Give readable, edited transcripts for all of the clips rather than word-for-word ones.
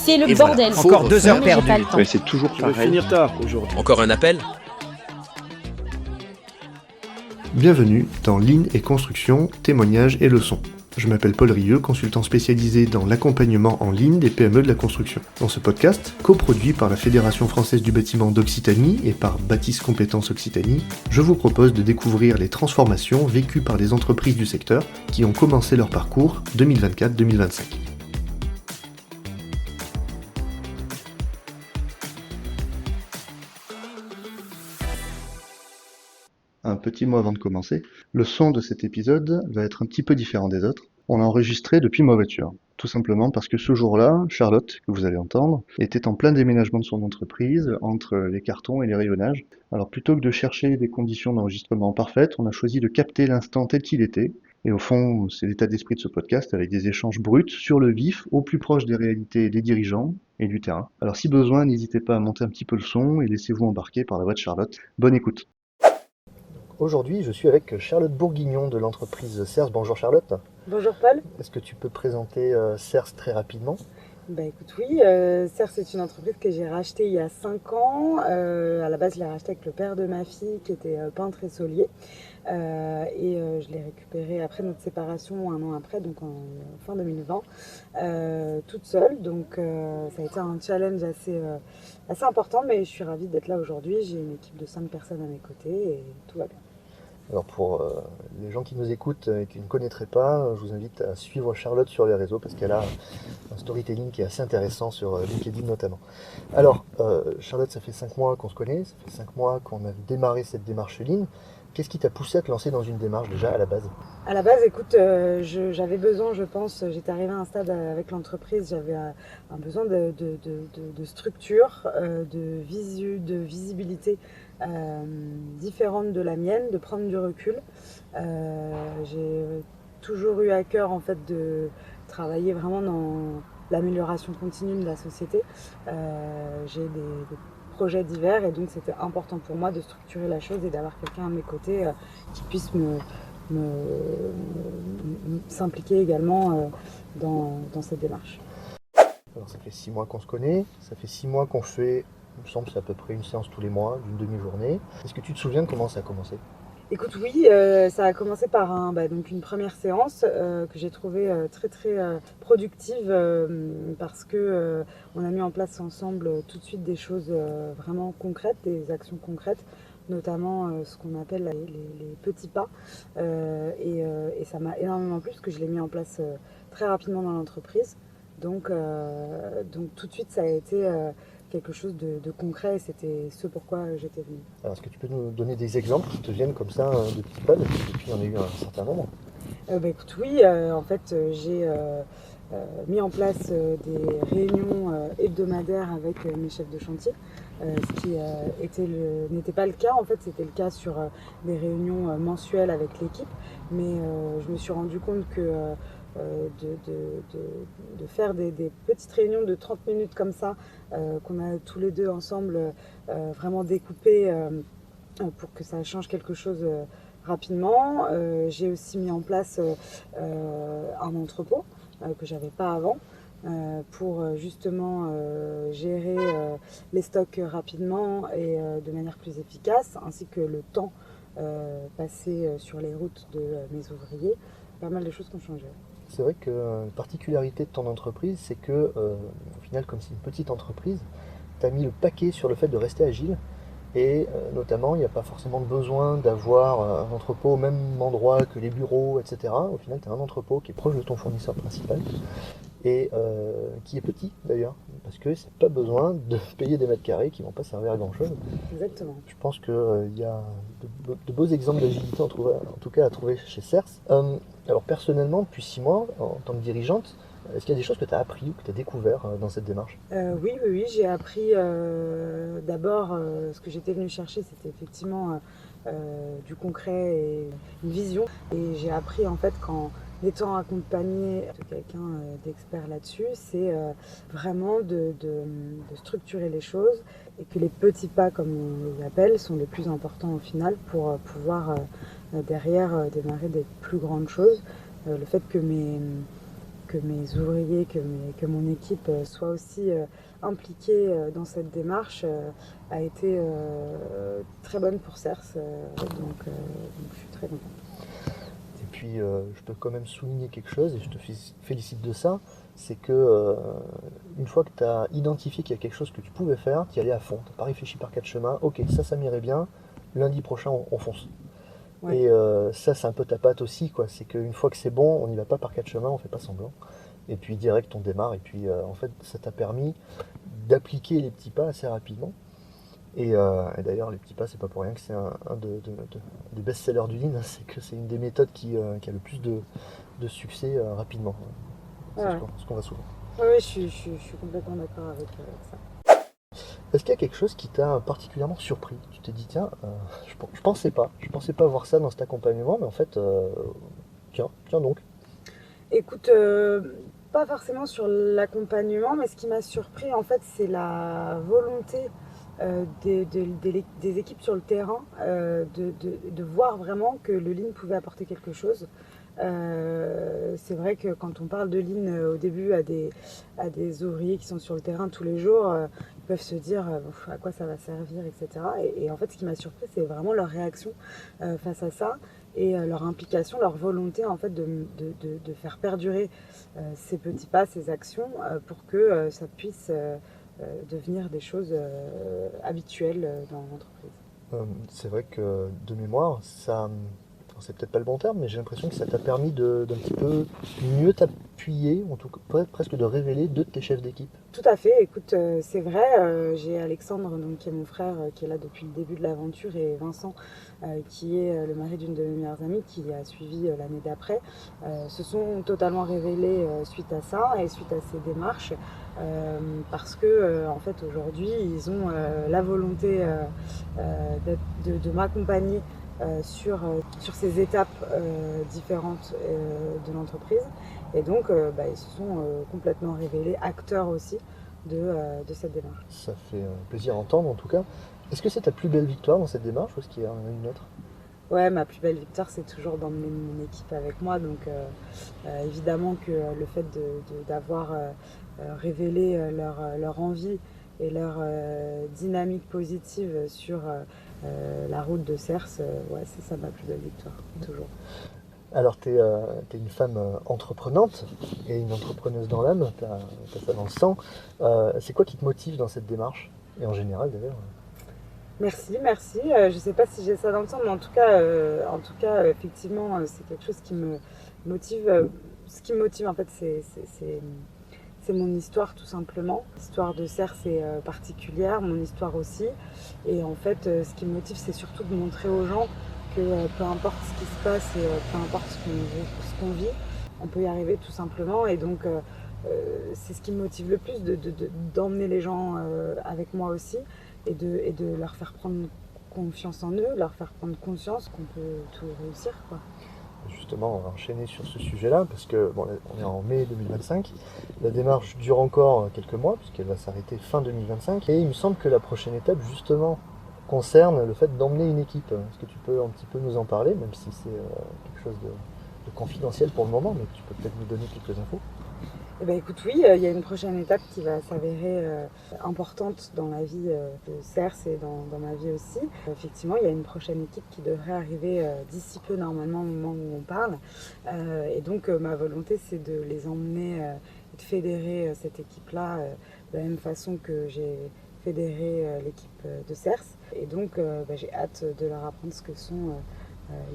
C'est le bordel. Voilà. Encore 2 heures J'ai perdues. pas le temps. Mais c'est toujours Je vais pareil. finir tard aujourd'hui. Encore un appel ? Bienvenue dans Ligne et Construction, témoignages et leçons. Je m'appelle Paul Rieux, consultant spécialisé dans l'accompagnement en ligne des PME de la construction. Dans ce podcast, coproduit par la Fédération française du bâtiment d'Occitanie et par Bâtisse Compétences Occitanie, je vous propose de découvrir les transformations vécues par les entreprises du secteur qui ont commencé leur parcours 2024-2025. Un petit mot avant de commencer, le son de cet épisode va être un petit peu différent des autres. On l'a enregistré depuis ma voiture, tout simplement parce que ce jour-là, Charlotte, que vous allez entendre, était en plein déménagement de son entreprise entre les cartons et les rayonnages. Alors plutôt que de chercher des conditions d'enregistrement parfaites, on a choisi de capter l'instant tel qu'il était. Et au fond, c'est l'état d'esprit de ce podcast avec des échanges bruts sur le vif, au plus proche des réalités des dirigeants et du terrain. Alors si besoin, n'hésitez pas à monter un petit peu le son et laissez-vous embarquer par la voix de Charlotte. Bonne écoute. Aujourd'hui, je suis avec Charlotte Bourguignon de l'entreprise CERS. Bonjour Charlotte. Bonjour Paul. Est-ce que tu peux présenter CERS très rapidement ? Écoute, oui, CERS c'est une entreprise que j'ai rachetée il y a 5 ans. À la base, je l'ai rachetée avec le père de ma fille qui était peintre et solier. Je l'ai récupérée après notre séparation, 1 an après, donc en fin 2020, toute seule. Donc ça a été un challenge assez important, mais je suis ravie d'être là aujourd'hui. J'ai une équipe de 5 personnes à mes côtés et tout va bien. Alors pour les gens qui nous écoutent et qui ne connaîtraient pas, je vous invite à suivre Charlotte sur les réseaux parce qu'elle a un storytelling qui est assez intéressant sur LinkedIn notamment. Alors Charlotte, ça fait 5 mois qu'on se connaît, ça fait 5 mois qu'on a démarré cette démarche ligne. Qu'est-ce qui t'a poussé à te lancer dans une démarche déjà à la base ? À la base, écoute, j'avais besoin, je pense, j'étais arrivée à un stade avec l'entreprise, j'avais un besoin de structure, de visibilité différente de la mienne, de prendre du recul. J'ai toujours eu à cœur en fait de travailler vraiment dans l'amélioration continue de la société. J'ai des projets divers et donc c'était important pour moi de structurer la chose et d'avoir quelqu'un à mes côtés qui puisse s'impliquer également dans cette démarche. Alors ça fait 6 mois qu'on se connaît, ça fait 6 mois qu'on fait, il me semble, c'est à peu près une séance tous les mois, d'une demi-journée. Est-ce que tu te souviens de comment ça a commencé ? Écoute, oui, ça a commencé par donc une première séance que j'ai trouvée très productive parce que on a mis en place ensemble tout de suite des choses vraiment concrètes, des actions concrètes, notamment ce qu'on appelle les petits pas. Et ça m'a énormément plu parce que je l'ai mis en place très rapidement dans l'entreprise. Donc tout de suite, ça a été quelque chose de concret et c'était ce pourquoi j'étais venue. Alors est-ce que tu peux nous donner des exemples qui te viennent comme ça de petits pas, depuis il y en a eu un certain nombre ? Écoute, oui, en fait j'ai mis en place des réunions hebdomadaires avec mes chefs de chantier, ce qui n'était pas le cas. En fait, c'était le cas sur des réunions mensuelles avec l'équipe, mais je me suis rendu compte que de faire des petites réunions de 30 minutes comme ça, qu'on a tous les deux ensemble vraiment découpées pour que ça change quelque chose rapidement. J'ai aussi mis en place un entrepôt que j'avais pas avant pour justement gérer les stocks rapidement et de manière plus efficace, ainsi que le temps passé sur les routes de mes ouvriers. Pas mal de choses qui ont changé. C'est vrai que la particularité de ton entreprise, c'est que, au final, comme c'est une petite entreprise, tu as mis le paquet sur le fait de rester agile. Et notamment, il n'y a pas forcément besoin d'avoir un entrepôt au même endroit que les bureaux, etc. Au final, tu as un entrepôt qui est proche de ton fournisseur principal et qui est petit d'ailleurs, parce que c'est pas besoin de payer des mètres carrés qui ne vont pas servir à grand chose. Exactement. Je pense qu'il y a de beaux exemples d'agilité en tout cas à trouver chez CERS. Alors personnellement, depuis 6 mois, en tant que dirigeante, est-ce qu'il y a des choses que tu as appris ou que tu as découvert dans cette démarche ? Oui, j'ai appris d'abord ce que j'étais venue chercher, c'était effectivement du concret et une vision. Et j'ai appris en fait qu'en étant accompagnée de quelqu'un d'expert là-dessus, c'est vraiment de structurer les choses et que les petits pas, comme on les appelle, sont les plus importants au final pour pouvoir derrière démarrer des plus grandes choses. Le fait que que mes ouvriers, que mon équipe soit aussi impliquée dans cette démarche a été très bonne pour CERS. Donc je suis très contente. Et puis, je peux quand même souligner quelque chose, et je te félicite de ça, c'est que une fois que tu as identifié qu'il y a quelque chose que tu pouvais faire, tu y allais à fond. Tu n'as pas réfléchi par quatre chemins. Ok, ça m'irait bien. Lundi prochain, on fonce. Ouais. Et ça, c'est un peu ta patte aussi, quoi. C'est qu'une fois que c'est bon, on n'y va pas par quatre chemins, on fait pas semblant. Et puis direct, on démarre. Et puis, en fait, ça t'a permis d'appliquer les petits pas assez rapidement. Et d'ailleurs, les petits pas, c'est pas pour rien que c'est un des best-sellers du Lean, hein. C'est que c'est une des méthodes qui a le plus de succès rapidement. C'est Ouais. ce qu'on voit souvent. Oui, je suis complètement d'accord avec ça. Est-ce qu'il y a quelque chose qui t'a particulièrement surpris? Tu t'es dit, tiens, je pensais pas voir ça dans cet accompagnement, mais en fait, tiens donc. Écoute, pas forcément sur l'accompagnement, mais ce qui m'a surpris, en fait, c'est la volonté des équipes sur le terrain de voir vraiment que le Lean pouvait apporter quelque chose. C'est vrai que quand on parle de Lean au début à des ouvriers qui sont sur le terrain tous les jours, ils peuvent se dire à quoi ça va servir, etc. Et en fait, ce qui m'a surpris, c'est vraiment leur réaction face à ça et leur implication, leur volonté en fait de faire perdurer ces petits pas, ces actions pour que ça puisse devenir des choses habituelles dans l'entreprise. C'est vrai que de mémoire, ça, c'est peut-être pas le bon terme, mais j'ai l'impression que ça t'a permis d'un petit peu mieux t'appuyer, en tout cas presque de révéler deux de tes chefs d'équipe. Tout à fait, écoute, c'est vrai, j'ai Alexandre, donc, qui est mon frère, qui est là depuis le début de l'aventure, et Vincent, qui est le mari d'une de mes meilleures amies, qui a suivi l'année d'après, se sont totalement révélés suite à ça et suite à ces démarches, parce que en fait aujourd'hui ils ont la volonté de m'accompagner sur ces étapes différentes de l'entreprise. Et donc, ils se sont complètement révélés acteurs aussi de cette démarche. Ça fait plaisir à entendre en tout cas. Est-ce que c'est ta plus belle victoire dans cette démarche ou est-ce qu'il y en a une autre? Ouais, ma plus belle victoire, c'est toujours d'emmener mon équipe avec moi. Donc, évidemment que le fait d'avoir révélé leur envie et leur dynamique positive sur la route de CERS, ouais, c'est ça ma plus belle victoire, toujours. Alors, tu es, une femme entreprenante et une entrepreneuse dans l'âme, tu as ça dans le sang. C'est quoi qui te motive dans cette démarche? Et en général d'ailleurs. Merci. Je ne sais pas si j'ai ça dans le sang, mais en tout cas effectivement, c'est quelque chose qui me motive. Ce qui me motive, en fait, c'est mon histoire, tout simplement. L'histoire de CERS est particulière, mon histoire aussi. Et en fait, ce qui me motive, c'est surtout de montrer aux gens que peu importe ce qui se passe et peu importe ce qu'on vit, on peut y arriver tout simplement. Et donc, c'est ce qui me motive le plus, d'emmener les gens avec moi aussi et de leur faire prendre confiance en eux, leur faire prendre conscience qu'on peut tout réussir, quoi. Justement, on va enchaîner sur ce sujet-là, parce que bon, on est en mai 2025. La démarche dure encore quelques mois, puisqu'elle va s'arrêter fin 2025. Et il me semble que la prochaine étape, justement, concerne le fait d'emmener une équipe. Est-ce que tu peux un petit peu nous en parler, même si c'est quelque chose de confidentiel pour le moment, mais tu peux peut-être nous donner quelques infos? Eh ben, écoute, oui, il y a une prochaine étape qui va s'avérer importante dans la vie de CERS et dans ma vie aussi. Effectivement, il y a une prochaine équipe qui devrait arriver d'ici peu, normalement, au moment où on parle. Et donc, ma volonté, c'est de les emmener et de fédérer cette équipe-là de la même façon que j'ai fédéré l'équipe de CERS. Et donc, j'ai hâte de leur apprendre ce que sont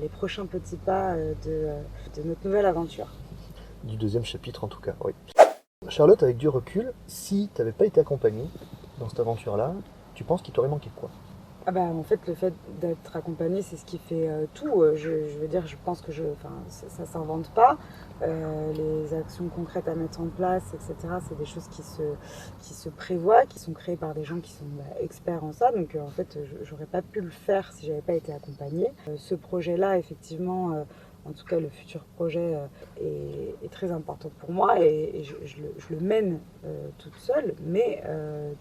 les prochains petits pas de notre nouvelle aventure. Du deuxième chapitre en tout cas, oui. Charlotte, avec du recul, si tu n'avais pas été accompagnée dans cette aventure-là, tu penses qu'il t'aurait manqué quoi? Ah bah, en fait, le fait d'être accompagnée, c'est ce qui fait tout. Je veux dire, je pense que ça s'invente pas. Les actions concrètes à mettre en place, etc., c'est des choses qui se prévoient, qui sont créées par des gens qui sont experts en ça. Donc, en fait, j'aurais pas pu le faire si j'avais pas été accompagnée. Ce projet-là, effectivement, en tout cas, le futur projet est très important pour moi et je le mène toute seule. Mais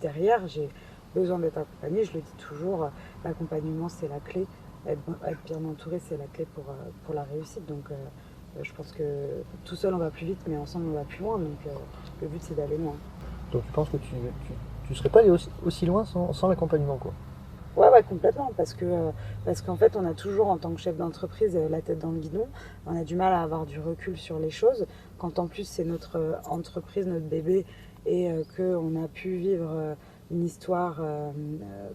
derrière, j'ai besoin d'être accompagnée. Je le dis toujours, l'accompagnement, c'est la clé. Être bien entouré, c'est la clé pour la réussite. Donc, Je pense que tout seul on va plus vite, mais ensemble on va plus loin. Donc le but c'est d'aller loin. Donc tu penses que tu serais pas allé aussi loin sans l'accompagnement, quoi. Ouais, complètement. Parce qu'en fait, on a toujours, en tant que chef d'entreprise, la tête dans le guidon. On a du mal à avoir du recul sur les choses. Quand en plus, c'est notre entreprise, notre bébé, et qu'on a pu vivre une histoire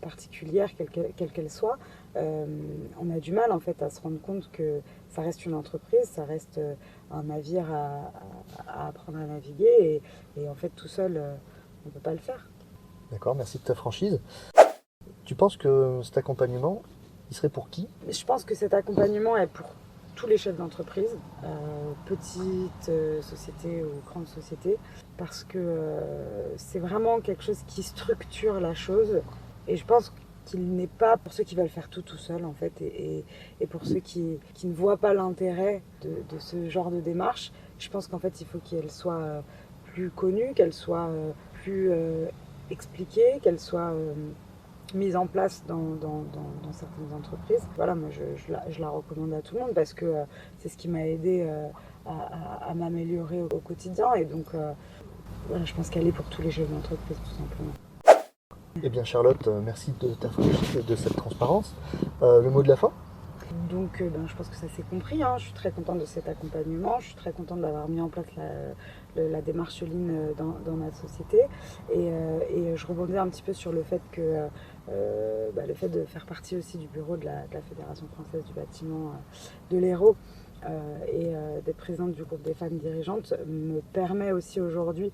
particulière, quelle qu'elle soit, on a du mal, en fait, à se rendre compte que ça reste une entreprise, ça reste un navire à apprendre à naviguer. Et en fait, tout seul, on ne peut pas le faire. D'accord, merci de ta franchise. Tu penses que cet accompagnement, il serait pour qui? Je pense que cet accompagnement est pour tous les chefs d'entreprise, petites sociétés ou grandes sociétés, parce que c'est vraiment quelque chose qui structure la chose. Et je pense qu'il n'est pas pour ceux qui veulent faire tout seul, en fait, et pour ceux qui ne voient pas l'intérêt de ce genre de démarche. Je pense qu'en fait, il faut qu'elle soit plus connue, qu'elle soit plus expliquée, qu'elle soit mise en place dans certaines entreprises. Voilà, moi je la recommande à tout le monde parce que c'est ce qui m'a aidé à m'améliorer au quotidien. Et donc voilà, je pense qu'elle est pour tous les chefs d'entreprise, tout simplement. Eh bien Charlotte, merci de ta franchise et de cette transparence. Le mot de la fin? Donc je pense que ça s'est compris, hein. Je suis très contente de cet accompagnement, je suis très contente d'avoir mis en place la démarche Lean dans ma société. Et je rebondis un petit peu sur le fait que le fait de faire partie aussi du bureau de la Fédération française du bâtiment de l'Hérault et d'être présidente du groupe des femmes dirigeantes me permet aussi aujourd'hui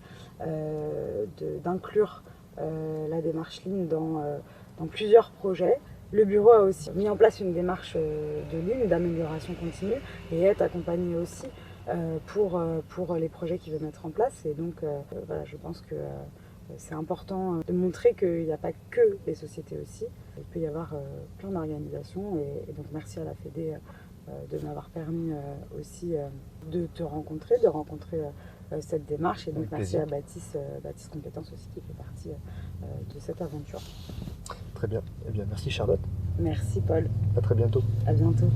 d'inclure la démarche Lean dans plusieurs projets. Le bureau a aussi mis en place une démarche de Lean, d'amélioration continue, et est accompagné aussi pour les projets qu'il veut mettre en place. Et donc voilà, je pense que c'est important de montrer qu'il n'y a pas que les sociétés aussi. Il peut y avoir plein d'organisations, et donc merci à la Fédé de m'avoir permis aussi de te rencontrer, de rencontrer cette démarche. Et donc merci à Baptiste Compétences aussi qui fait partie de cette aventure. Très bien. Eh bien, merci Charlotte. Merci Paul. À très bientôt. À bientôt.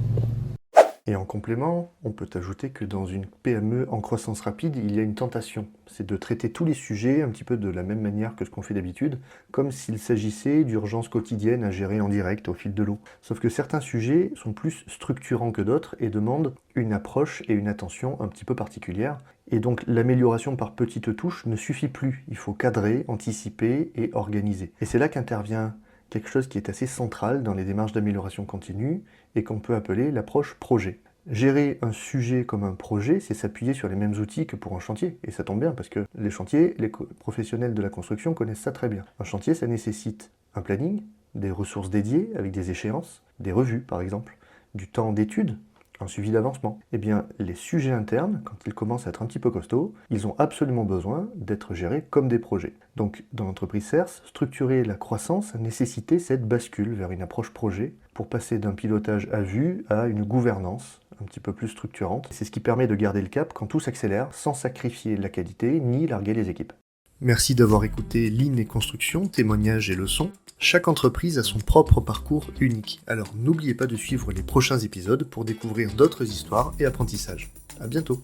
Et en complément, on peut ajouter que dans une PME en croissance rapide, il y a une tentation. C'est de traiter tous les sujets un petit peu de la même manière que ce qu'on fait d'habitude, comme s'il s'agissait d'urgences quotidiennes à gérer en direct au fil de l'eau. Sauf que certains sujets sont plus structurants que d'autres et demandent une approche et une attention un petit peu particulières. Et donc l'amélioration par petites touches ne suffit plus. Il faut cadrer, anticiper et organiser. Et c'est là qu'intervient quelque chose qui est assez central dans les démarches d'amélioration continue et qu'on peut appeler l'approche projet. Gérer un sujet comme un projet, c'est s'appuyer sur les mêmes outils que pour un chantier. Et ça tombe bien parce que les chantiers, les professionnels de la construction connaissent ça très bien. Un chantier, ça nécessite un planning, des ressources dédiées avec des échéances, des revues par exemple, du temps d'étude, un suivi d'avancement. Eh bien, les sujets internes, quand ils commencent à être un petit peu costauds, ils ont absolument besoin d'être gérés comme des projets. Donc, dans l'entreprise CERS, structurer la croissance a nécessité cette bascule vers une approche projet pour passer d'un pilotage à vue à une gouvernance un petit peu plus structurante. C'est ce qui permet de garder le cap quand tout s'accélère sans sacrifier la qualité ni larguer les équipes. Merci d'avoir écouté Lean et Construction, témoignages et leçons. Chaque entreprise a son propre parcours unique, alors n'oubliez pas de suivre les prochains épisodes pour découvrir d'autres histoires et apprentissages. À bientôt.